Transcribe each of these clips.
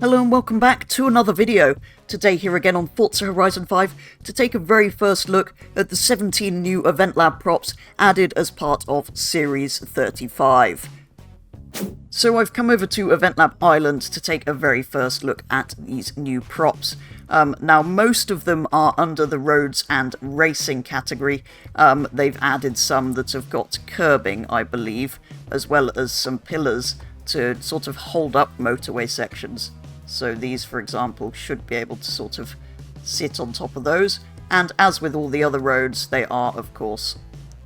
Hello and welcome back to another video. Today here again on Forza Horizon 5 to take a very first look at the 17 new Event Lab props added as part of Series 35. So I've come over to Event Lab Island to take a very first look at these new props. Now most of them are under the roads and racing category. They've added some that have got curbing, I believe, as well as some pillars to sort of hold up motorway sections. So these, for example, should be able to sort of sit on top of those. And as with all the other roads, they are, of course,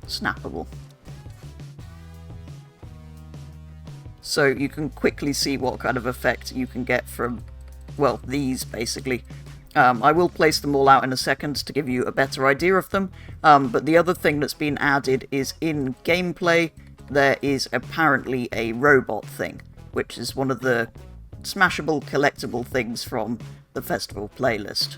snappable. So you can quickly see what kind of effect you can get from, well, these, basically. I will place them all out in a second to give you a better idea of them. But the other thing that's been added is in gameplay, there is apparently a robot thing, which is one of the smashable collectible things from the festival playlist.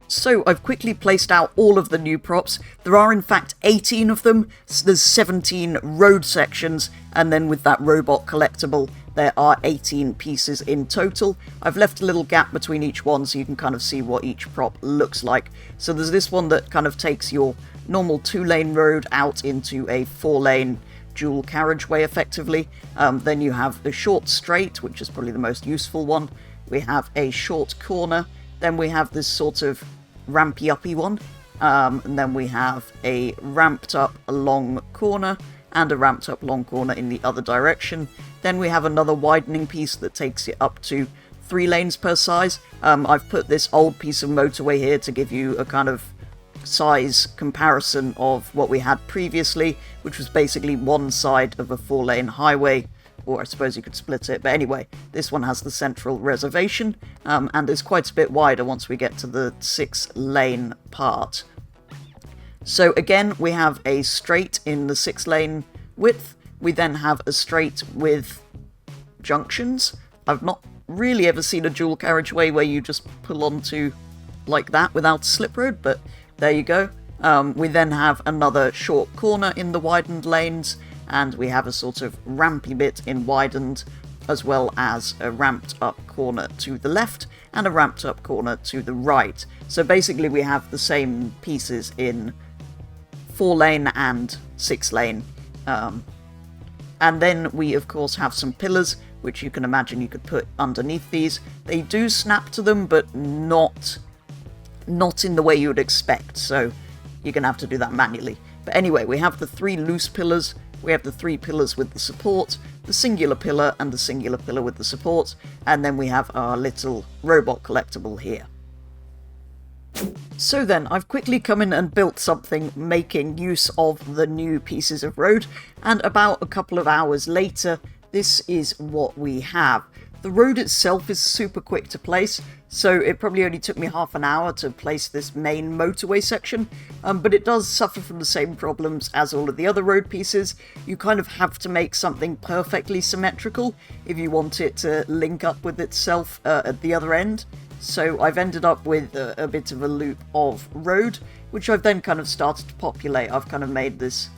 So I've quickly placed out all of the new props. There are in fact 18 of them. So there's 17 road sections, and then with that robot collectible there are 18 pieces in total. I've left a little gap between each one so you can kind of see what each prop looks like. So there's this one that kind of takes your normal 2-lane road out into a 4-lane dual carriageway effectively. Then you have the short straight, which is probably the most useful one. We have a short corner. Then we have this sort of rampy uppy one. And then we have a ramped up long corner and a ramped up long corner in the other direction. Then we have another widening piece that takes it up to 3 lanes per size. I've put this old piece of motorway here to give you a kind of size comparison of what we had previously, which was basically one side of a 4-lane highway, or I suppose you could split it, but anyway, this one has the central reservation, and is quite a bit wider once we get to the 6-lane part. So again, we have a straight in the 6-lane width. We then have a straight with junctions. I've not really ever seen a dual carriageway where you just pull onto like that without a slip road, but there you go. We then have another short corner in the widened lanes, and we have a sort of rampy bit in widened, as well as a ramped up corner to the left and a ramped up corner to the right. So basically we have the same pieces in 4-lane and 6-lane. And then we of course have some pillars, which you can imagine you could put underneath these. They do snap to them, but not in the way you would expect, so you're going to have to do that manually. But anyway, we have the 3 loose pillars, we have the 3 pillars with the support, the singular pillar and the singular pillar with the support, and then we have our little robot collectible here. So then, I've quickly come in and built something making use of the new pieces of road, and about a couple of hours later, this is what we have. The road itself is super quick to place, so it probably only took me half an hour to place this main motorway section, but it does suffer from the same problems as all of the other road pieces. You kind of have to make something perfectly symmetrical if you want it to link up with itself at the other end. So I've ended up with a bit of a loop of road, which I've then kind of started to populate. I've kind of made this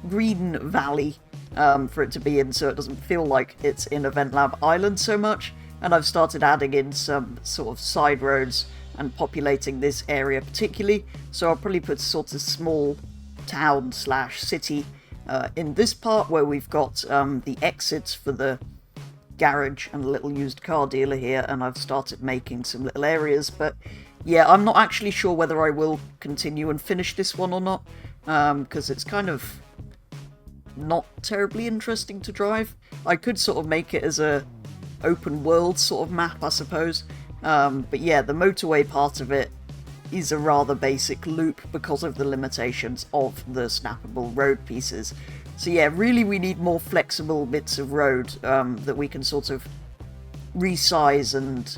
green valley for it to be in, so it doesn't feel like it's in Event Lab Island so much, and I've started adding in some sort of side roads and populating this area particularly, so I'll probably put sort of small town slash city in this part where we've got the exits for the garage and a little used car dealer here, and I've started making some little areas. But yeah, I'm not actually sure whether I will continue and finish this one or not, because it's kind of not terribly interesting to drive. I could sort of make it as a open world sort of map, I suppose. But yeah, the motorway part of it is a rather basic loop because of the limitations of the snappable road pieces. So yeah, really we need more flexible bits of road that we can sort of resize and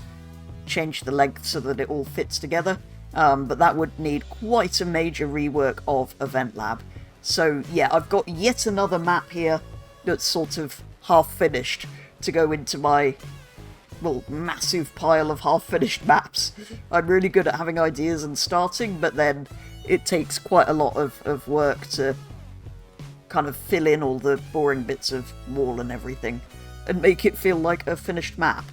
change the length so that it all fits together. But that would need quite a major rework of Event Lab. So yeah, I've got yet another map here that's sort of half-finished to go into my, well, massive pile of half-finished maps. I'm really good at having ideas and starting, but then it takes quite a lot of work to kind of fill in all the boring bits of wall and everything, and make it feel like a finished map.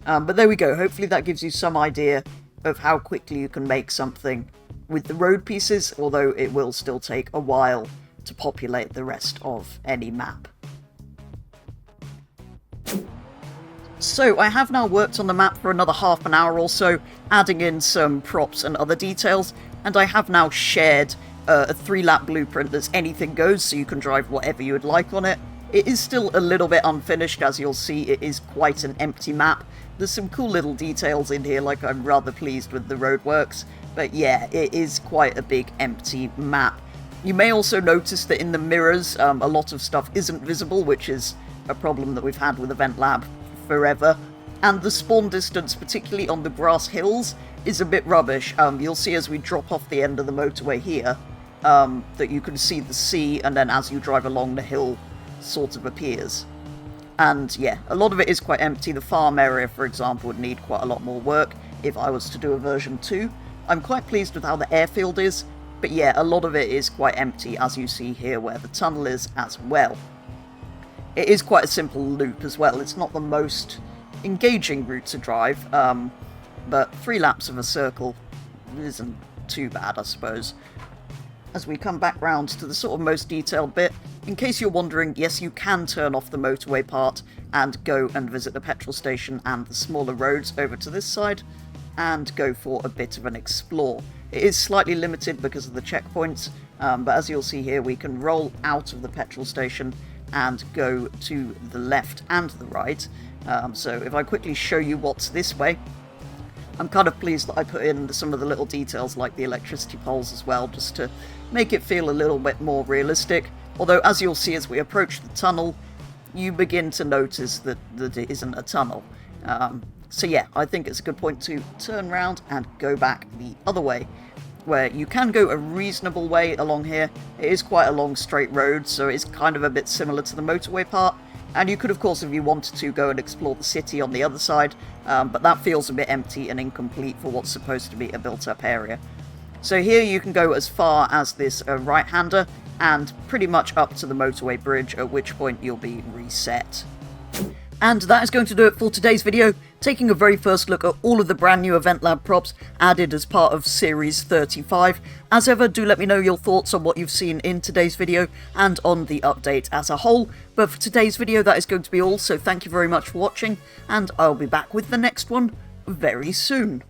But there we go. Hopefully that gives you some idea of how quickly you can make something with the road pieces, although it will still take a while to populate the rest of any map. So I have now worked on the map for another half an hour or so, adding in some props and other details, and I have now shared a 3-lap blueprint that's anything goes, so you can drive whatever you would like on it. It is still a little bit unfinished, as you'll see. It is quite an empty map. There's some cool little details in here, like I'm rather pleased with the roadworks, but yeah, it is quite a big empty map. You may also notice that in the mirrors, a lot of stuff isn't visible, which is a problem that we've had with Event Lab forever, and the spawn distance, particularly on the grass hills, is a bit rubbish. You'll see as we drop off the end of the motorway here, that you can see the sea, and then as you drive along the hill, sort of appears. And yeah, a lot of it is quite empty. The farm area, for example, would need quite a lot more work if I was to do a version 2. I'm quite pleased with how the airfield is, but yeah, a lot of it is quite empty, as you see here where the tunnel is as well. It is quite a simple loop as well. It's not the most engaging route to drive, but 3 laps of a circle isn't too bad, I suppose. As we come back round to the sort of most detailed bit, in case you're wondering, yes, you can turn off the motorway part and go and visit the petrol station and the smaller roads over to this side, and go for a bit of an explore. It is slightly limited because of the checkpoints, but as you'll see here, we can roll out of the petrol station and go to the left and the right. So if I quickly show you what's this way, I'm kind of pleased that I put in some of the little details like the electricity poles as well, just to make it feel a little bit more realistic. Although, as you'll see as we approach the tunnel, you begin to notice that it isn't a tunnel. So yeah, I think it's a good point to turn around and go back the other way, where you can go a reasonable way along here. It is quite a long straight road, so it's kind of a bit similar to the motorway part. And you could, of course, if you wanted to, go and explore the city on the other side, but that feels a bit empty and incomplete for what's supposed to be a built-up area. So here you can go as far as this right-hander, and pretty much up to the motorway bridge, at which point you'll be reset. And that is going to do it for today's video, taking a very first look at all of the brand new Event Lab props added as part of Series 35. As ever, do let me know your thoughts on what you've seen in today's video and on the update as a whole. But for today's video, that is going to be all, so thank you very much for watching, and I'll be back with the next one very soon.